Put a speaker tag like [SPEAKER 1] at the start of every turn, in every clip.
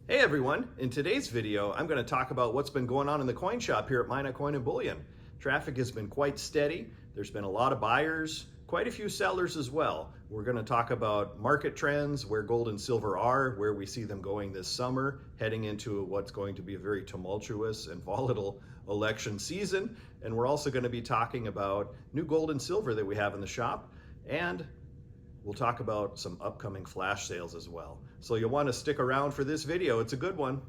[SPEAKER 1] Hey everyone, in today's video I'm going to talk about what's been going on in the coin shop here at Minot Coin Bullion. Traffic has been quite steady. There's been a lot of buyers, quite a few sellers as well. We're going to talk about market trends, where gold and silver are, where we see them going this summer, heading into what's going to be a very tumultuous and volatile election season. And we're also going to be talking about new gold and silver that we have in the shop, and we'll talk about some upcoming flash sales as well. So you'll want to stick around for this video. It's a good one.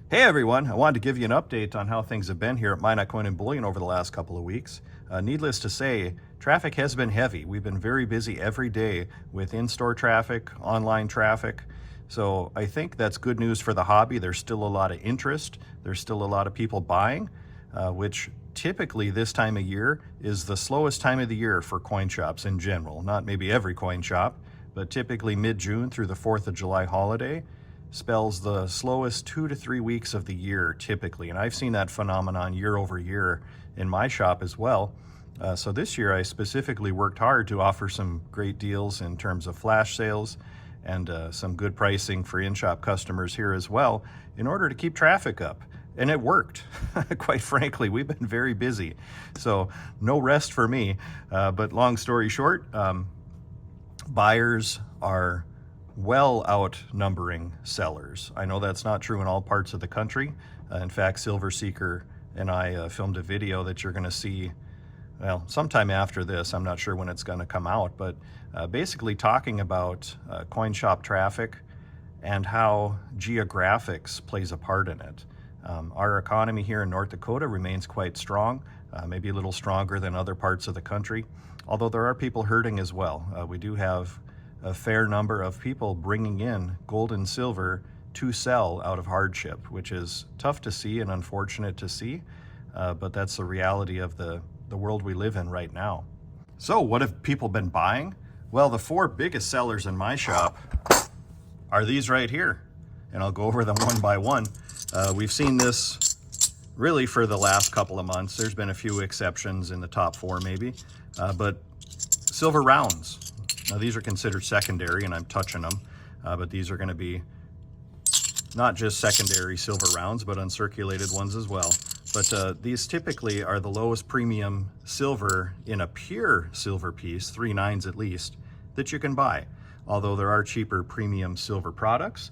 [SPEAKER 1] Hey everyone, I wanted to give you an update on how things have been here at Minot Coin Bullion over the last couple of weeks. Needless to say, traffic has been heavy. We've been very busy every day with in-store traffic, online traffic. So I think that's good news for the hobby. There's still a lot of interest. There's still a lot of people buying, which typically this time of year is the slowest time of the year for coin shops in general. Not maybe every coin shop, but typically mid-June through the 4th of July holiday spells the slowest 2 to 3 weeks of the year typically. And I've seen that phenomenon year over year in my shop as well. So this year I specifically worked hard to offer some great deals in terms of flash sales and some good pricing for in-shop customers here as well in order to keep traffic up. And it worked. Quite frankly, we've been very busy. So no rest for me. But long story short, buyers are well outnumbering sellers. I know that's not true in all parts of the country. In fact, Silver Seeker and I filmed a video that you're going to see, well, sometime after this. I'm not sure when it's going to come out, but basically talking about coin shop traffic and how geographics plays a part in it. Our economy here in North Dakota remains quite strong, maybe a little stronger than other parts of the country, although there are people hurting as well. We do have a fair number of people bringing in gold and silver to sell out of hardship, which is tough to see and unfortunate to see, but that's the reality of the world we live in right now. So what have people been buying? Well, the 4 biggest sellers in my shop are these right here, and I'll go over them one by one. We've seen this really for the last couple of months. There's been a few exceptions in the top 4 maybe, but silver rounds. Now these are considered secondary and I'm touching them, but these are going to be not just secondary silver rounds, but uncirculated ones as well. But these typically are the lowest premium silver in a pure silver piece, 3 nines at least, that you can buy. Although there are cheaper premium silver products,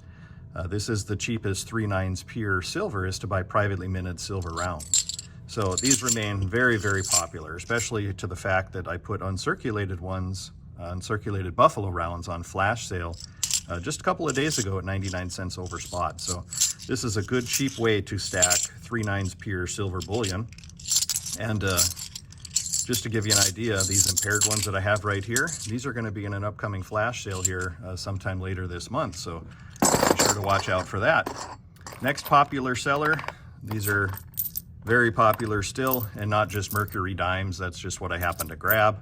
[SPEAKER 1] this is the cheapest 3 nines pure silver is to buy privately minted silver rounds. So these remain very, very popular, especially to the fact that I put uncirculated ones, uncirculated buffalo rounds on flash sale just a couple of days ago at 99 cents over spot. So this is a good cheap way to stack 3 nines pure silver bullion. And just to give you an idea, these impaired ones that I have right here, these are going to be in an upcoming flash sale here sometime later this month. So be sure to watch out for that. Next popular seller, these are very popular still, and not just Mercury dimes. That's just what I happen to grab,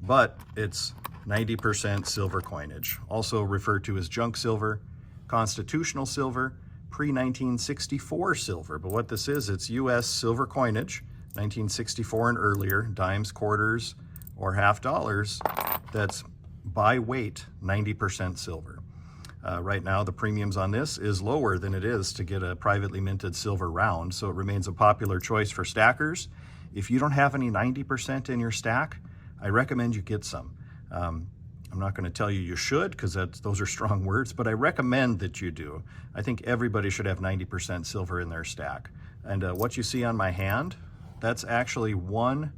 [SPEAKER 1] but it's 90% silver coinage, also referred to as junk silver, constitutional silver, pre-1964 silver. But what this is, it's US silver coinage, 1964 and earlier, dimes, quarters, or half dollars, that's by weight 90% silver. Right now, the premiums on this is lower than it is to get a privately minted silver round, so it remains a popular choice for stackers. If you don't have any 90% in your stack, I recommend you get some. I'm not going to tell you you should, because those are strong words, but I recommend that you do. I think everybody should have 90% silver in their stack. And what you see on my hand, that's actually 1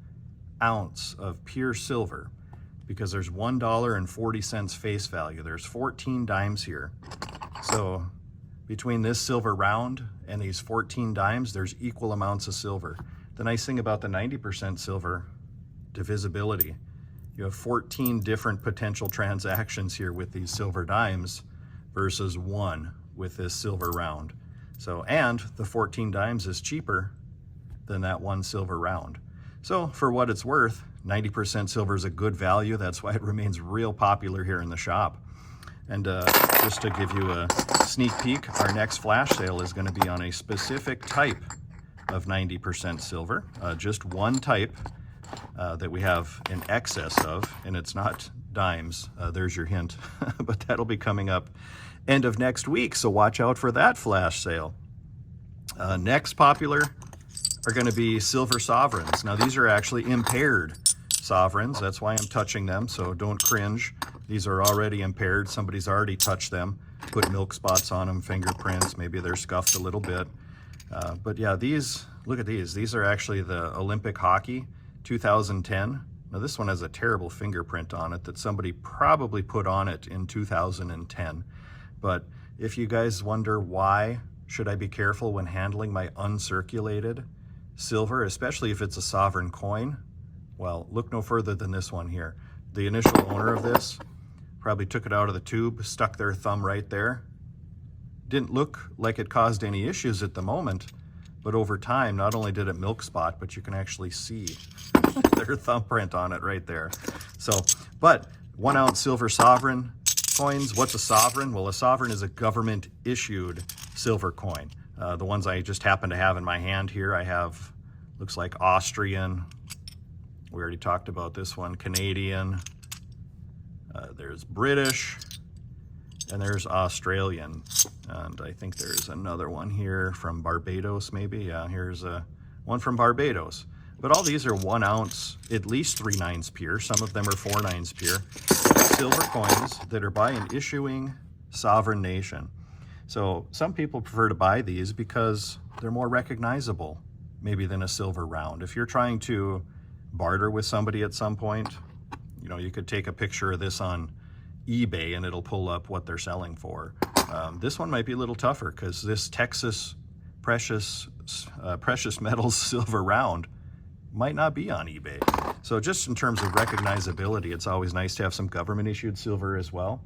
[SPEAKER 1] ounce of pure silver, because there's $1.40 face value. There's 14 dimes here. So between this silver round and these 14 dimes, there's equal amounts of silver. The nice thing about the 90% silver, divisibility. You have 14 different potential transactions here with these silver dimes versus 1 with this silver round. So, and the 14 dimes is cheaper than that 1 silver round. So for what it's worth, 90% silver is a good value. That's why it remains real popular here in the shop. And just to give you a sneak peek, our next flash sale is going to be on a specific type of 90% silver, just one type. that we have in excess of, and it's not dimes. There's your hint, but that'll be coming up end of next week, so watch out for that flash sale. Next popular are going to be silver sovereigns. Now these are actually impaired sovereigns. That's why I'm touching them, so don't cringe. These are already impaired. Somebody's already touched them, put milk spots on them, fingerprints, maybe they're scuffed a little bit. But yeah, these, look at these. These are actually the Olympic hockey 2010. Now this one has a terrible fingerprint on it that somebody probably put on it in 2010. But if you guys wonder why should I be careful when handling my uncirculated silver, especially if it's a sovereign coin, well, look no further than this one here. The initial owner of this probably took it out of the tube, stuck their thumb right there. Didn't look like it caused any issues at the moment, but over time, not only did it milk spot, but you can actually see their thumbprint on it right there. So, but 1 ounce silver sovereign coins. What's a sovereign? Well, a sovereign is a government issued silver coin. The ones I just happen to have in my hand here, I have, looks like Austrian. We already talked about this one. Canadian. There's British, and there's Australian. And I think there's another one here from Barbados, maybe. Yeah, here's one from Barbados. But all these are 1 ounce, at least 3/9 pure. Some of them are 4/9 pure. Silver coins that are by an issuing sovereign nation. So some people prefer to buy these because they're more recognizable, maybe, than a silver round. If you're trying to barter with somebody at some point, you know, you could take a picture of this on eBay and it'll pull up what they're selling for. This one might be a little tougher because this Texas precious metals silver round might not be on eBay. So just in terms of recognizability, it's always nice to have some government issued silver as well.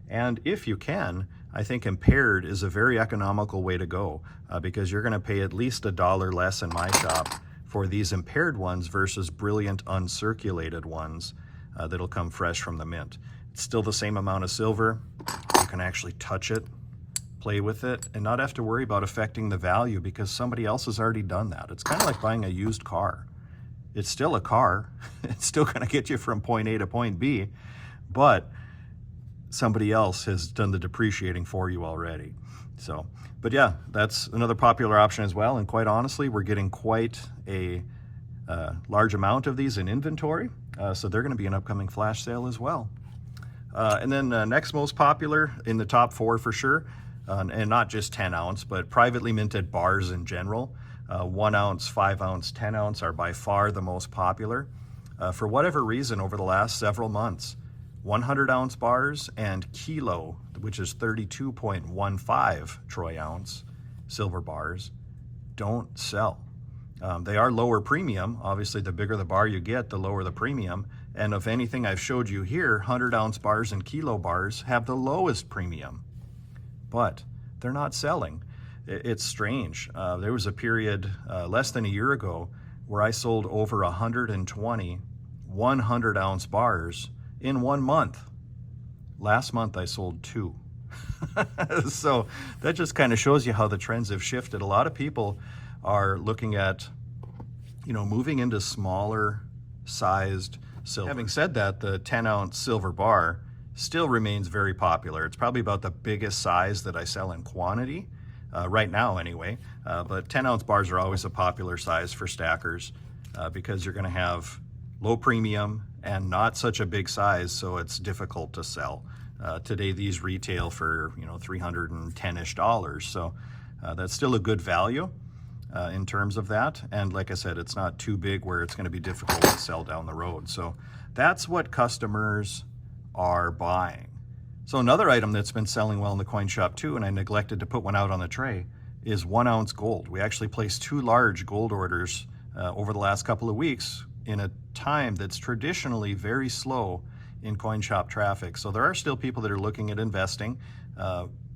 [SPEAKER 1] And if you can, I think impaired is a very economical way to go because you're going to pay at least $1 less in my shop for these impaired ones versus brilliant uncirculated ones that'll come fresh from the mint. It's still the same amount of silver. You can actually touch it, play with it, and not have to worry about affecting the value because somebody else has already done that. It's kind of like buying a used car. It's still a car. It's still going to get you from point A to point B, but somebody else has done the depreciating for you already. So, but yeah, that's another popular option as well. And quite honestly, we're getting quite a large amount of these in inventory. So they're going to be an upcoming flash sale as well. And then next most popular in the top 4 for sure, and not just 10 ounce, but privately minted bars in general. 1 ounce, 5 ounce, 10 ounce are by far the most popular. For whatever reason, over the last several months, 100 ounce bars and kilo, which is 32.15 troy ounce silver bars, don't sell. They are lower premium. Obviously, the bigger the bar you get, the lower the premium. And of anything I've showed you here, 100 ounce bars and kilo bars have the lowest premium, but they're not selling. It's strange. There was a period less than a year ago where I sold over 120 100 ounce bars in 1 month. Last month I sold 2. So that just kind of shows you how the trends have shifted. A lot of people are looking at, you know, moving into smaller sized silver. Having said that, the 10 ounce silver bar still remains very popular. It's probably about the biggest size that I sell in quantity. Right now anyway, but 10 ounce bars are always a popular size for stackers because you're going to have low premium and not such a big size, so it's difficult to sell. Today these retail for, you know, $310-ish, so that's still a good value in terms of that. And like I said, it's not too big where it's going to be difficult to sell down the road. So that's what customers are buying. So another item that's been selling well in the coin shop too, and I neglected to put one out on the tray, is 1 ounce gold. We actually placed 2 large gold orders over the last couple of weeks in a time that's traditionally very slow in coin shop traffic. So there are still people that are looking at investing.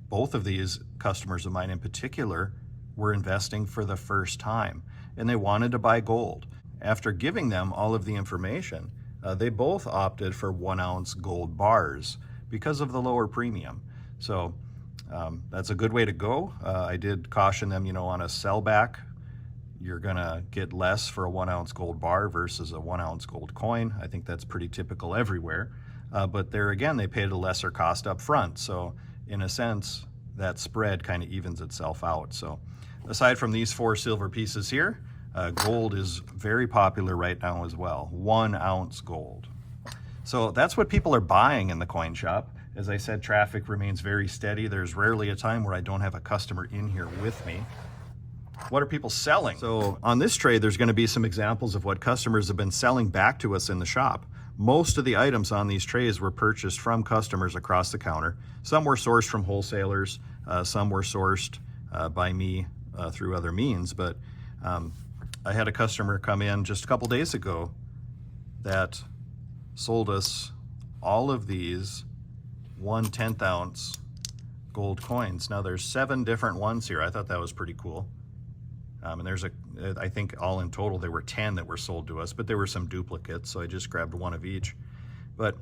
[SPEAKER 1] Both of these customers of mine in particular were investing for the first time, and they wanted to buy gold. After giving them all of the information, they both opted for 1 ounce gold bars because of the lower premium. So that's a good way to go. I did caution them, you know, on a sellback. you're gonna get less for a 1 ounce gold bar versus a 1 ounce gold coin. I think that's pretty typical everywhere. But there again, they paid a lesser cost up front. So in a sense, that spread kind of evens itself out. So aside from these 4 silver pieces here, gold is very popular right now as well. 1 ounce gold. So that's what people are buying in the coin shop. As I said, traffic remains very steady. There's rarely a time where I don't have a customer in here with me. What are people selling? So on this trade, there's going to be some examples of what customers have been selling back to us in the shop. Most of the items on these trays were purchased from customers across the counter. Some were sourced from wholesalers. Some were sourced by me through other means. But I had a customer come in just a couple days ago that sold us all of these 1/10 ounce gold coins. Now there's 7 different ones here. I thought that was pretty cool. And there's I think all in total there were 10 that were sold to us, but there were some duplicates, so I just grabbed 1 of each. But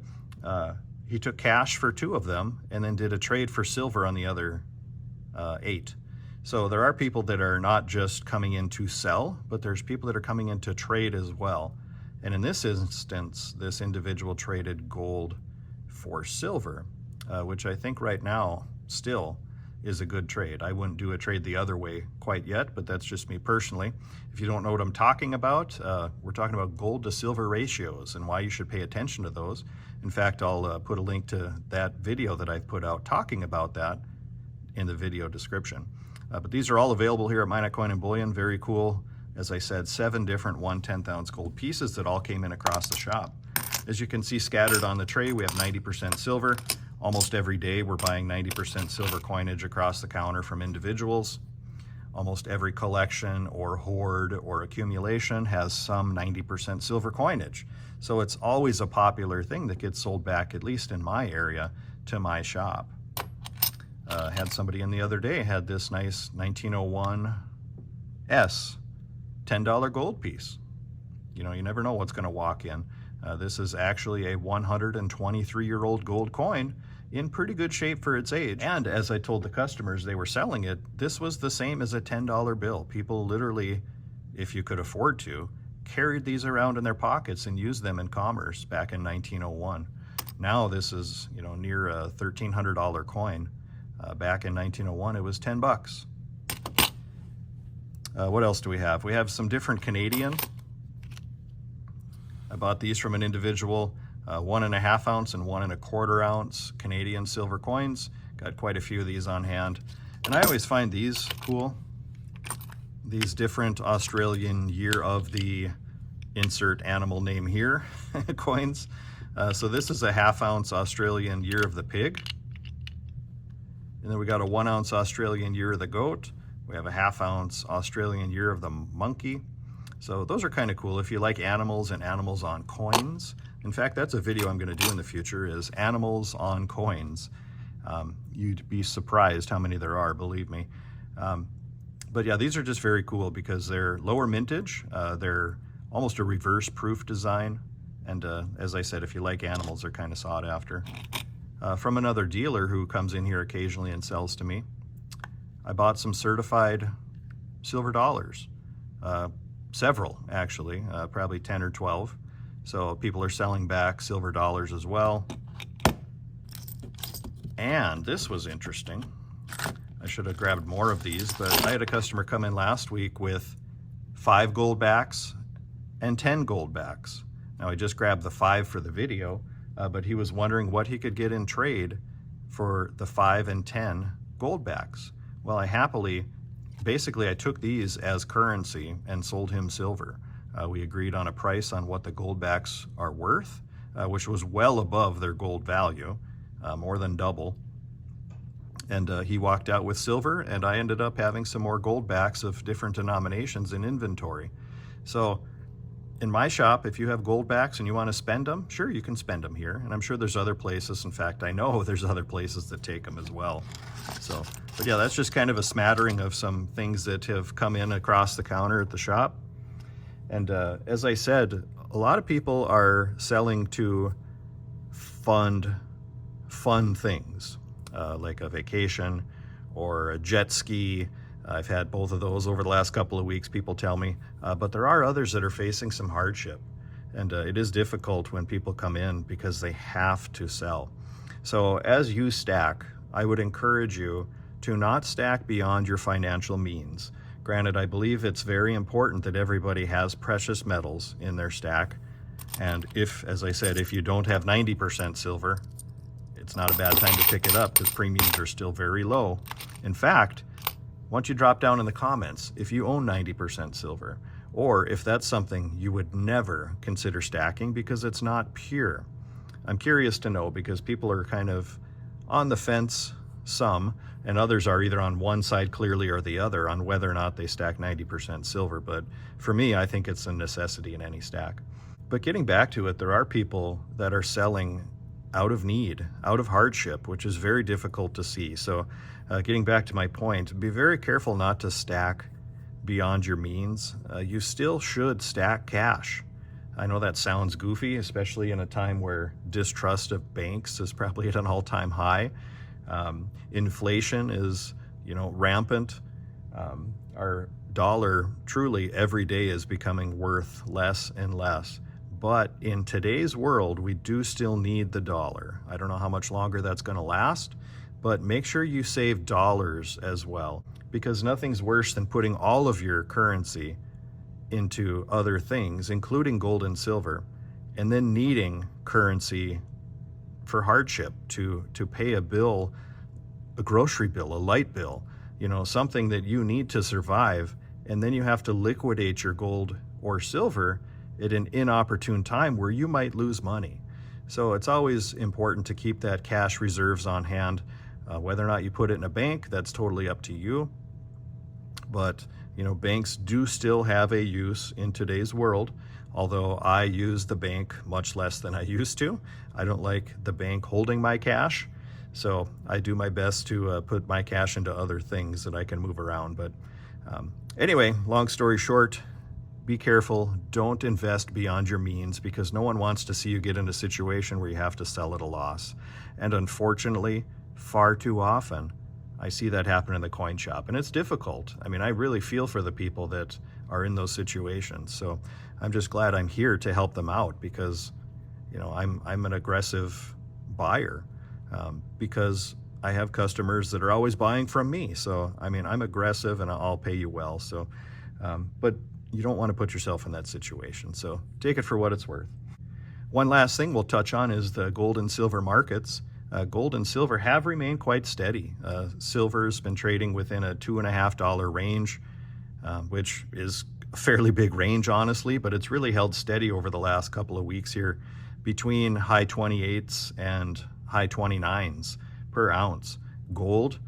[SPEAKER 1] he took cash for 2 of them and then did a trade for silver on the other 8. So there are people that are not just coming in to sell, but there's people that are coming in to trade as well. And in this instance, this individual traded gold for silver, which I think right now still is a good trade. I wouldn't do a trade the other way quite yet, but that's just me personally. If you don't know what I'm talking about, we're talking about gold to silver ratios and why you should pay attention to those. In fact, I'll put a link to that video that I've put out talking about that in the video description. But these are all available here at Minot Coin Bullion. Very cool. As I said, 7 different 1/10 ounce gold pieces that all came in across the shop. As you can see scattered on the tray, we have 90% silver. Almost every day we're buying 90% silver coinage across the counter from individuals. Almost every collection or hoard or accumulation has some 90% silver coinage. So it's always a popular thing that gets sold back, at least in my area, to my shop. Had somebody in the other day, had this nice 1901 S $10 gold piece. You know, you never know what's going to walk in. This is actually a 123-year-old gold coin in pretty good shape for its age. And as I told the customers they were selling it, this was the same as a $10 bill. People literally, if you could afford to, carried these around in their pockets and used them in commerce back in 1901. Now this is, you know, near a $1,300 coin. Back in 1901, it was 10 bucks. What else do we have? We have some different Canadian. I bought these from an individual, 1.5 ounce and 1.25 ounce Canadian silver coins. Got quite a few of these on hand. And I always find these cool. These different Australian year of the insert animal name here coins. So this is a 1/2 ounce Australian year of the pig. And then we got a 1 ounce Australian year of the goat. We have a 1/2 ounce Australian year of the monkey. So those are kind of cool if you like animals and animals on coins. In fact, that's a video I'm going to do in the future, is animals on coins. You'd be surprised how many there are, believe me. But yeah, these are just very cool because they're lower mintage. They're almost a reverse proof design. And as I said, if you like animals, they're kind of sought after. From another dealer who comes in here occasionally and sells to me, I bought some certified silver dollars. Several, actually, probably 10 or 12. So people are selling back silver dollars as well. And this was interesting. I should have grabbed more of these, but I had a customer come in last week with 5 gold backs and 10 gold backs. Now I just grabbed the 5 for the video, but he was wondering what he could get in trade for the 5 and 10 gold backs. Well, basically I took these as currency and sold him silver. We agreed on a price on what the gold backs are worth, which was well above their gold value, more than double. And he walked out with silver, and I ended up having some more gold backs of different denominations in inventory. So in my shop, if you have gold backs and you want to spend them, sure, you can spend them here. And I'm sure there's other places. In fact, I know there's other places that take them as well. So, but yeah, that's just kind of a smattering of some things that have come in across the counter at the shop. And as I said, a lot of people are selling to fund fun things, like a vacation or a jet ski, I've had both of those over the last couple of weeks, people tell me, but there are others that are facing some hardship. And it is difficult when people come in because they have to sell. So as you stack, I would encourage you to not stack beyond your financial means. Granted, I believe it's very important that everybody has precious metals in their stack. And if, as I said, if you don't have 90% silver, it's not a bad time to pick it up because premiums are still very low. In fact, why don't you drop down in the comments if you own 90% silver, or if that's something you would never consider stacking because it's not pure. I'm curious to know because people are kind of on the fence, some, and others are either on one side clearly or the other on whether or not they stack 90% silver. But for me, I think it's a necessity in any stack. But getting back to it, there are people that are selling out of need, out of hardship, which is very difficult to see. So getting back to my point, be very careful not to stack beyond your means. You still should stack cash. I know that sounds goofy, especially in a time where distrust of banks is probably at an all-time high. Inflation is, rampant. Our dollar truly every day is becoming worth less and less. But in today's world, we do still need the dollar. I don't know how much longer that's going to last, but make sure you save dollars as well, because nothing's worse than putting all of your currency into other things, including gold and silver, and then needing currency for hardship to pay a bill, a grocery bill, a light bill, something that you need to survive, and then you have to liquidate your gold or silver at an inopportune time where you might lose money. So it's always important to keep that cash reserves on hand. Whether or not you put it in a bank, that's totally up to you. But banks do still have a use in today's world, although I use the bank much less than I used to. I don't like the bank holding my cash, so I do my best to put my cash into other things that I can move around. But anyway, long story short, be careful. Don't invest beyond your means because no one wants to see you get in a situation where you have to sell at a loss. And unfortunately, far too often, I see that happen in the coin shop, and it's difficult. I mean, I really feel for the people that are in those situations. So I'm just glad I'm here to help them out because, I'm an aggressive buyer because I have customers that are always buying from me. So, I'm aggressive and I'll pay you well. So, but you don't want to put yourself in that situation. So take it for what it's worth. One last thing we'll touch on is the gold and silver markets. Gold and silver have remained quite steady. Silver's been trading within a $2.50 range, which is a fairly big range, honestly, but it's really held steady over the last couple of weeks here between high 28s and high 29s per ounce. Gold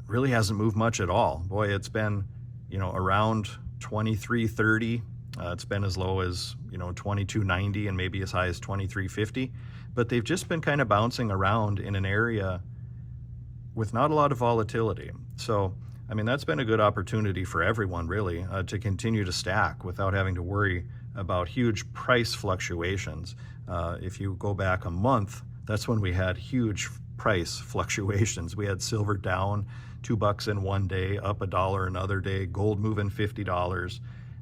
[SPEAKER 1] really hasn't moved much at all. Boy, it's been, around 23.30. It's been as low as 22.90 and maybe as high as 23.50, but they've just been kind of bouncing around in an area with not a lot of volatility. So that's been a good opportunity for everyone really to continue to stack without having to worry about huge price fluctuations. If you go back a month, that's when we had huge price fluctuations. We had silver down $2 in one day, up $1 another day, gold moving $50.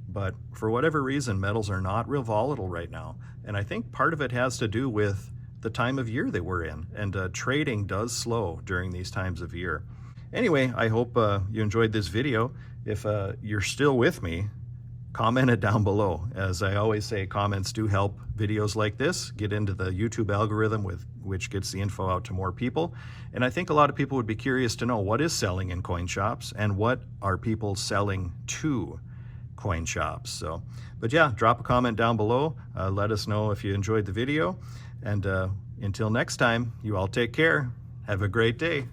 [SPEAKER 1] But for whatever reason, metals are not real volatile right now. And I think part of it has to do with the time of year that we're in. And trading does slow during these times of year. Anyway, I hope you enjoyed this video. If you're still with me, comment it down below. As I always say, comments do help videos like this get into the YouTube algorithm, which gets the info out to more people. And I think a lot of people would be curious to know what is selling in coin shops and what are people selling to coin shops. So, but yeah, drop a comment down below. Let us know if you enjoyed the video. And until next time, you all take care. Have a great day.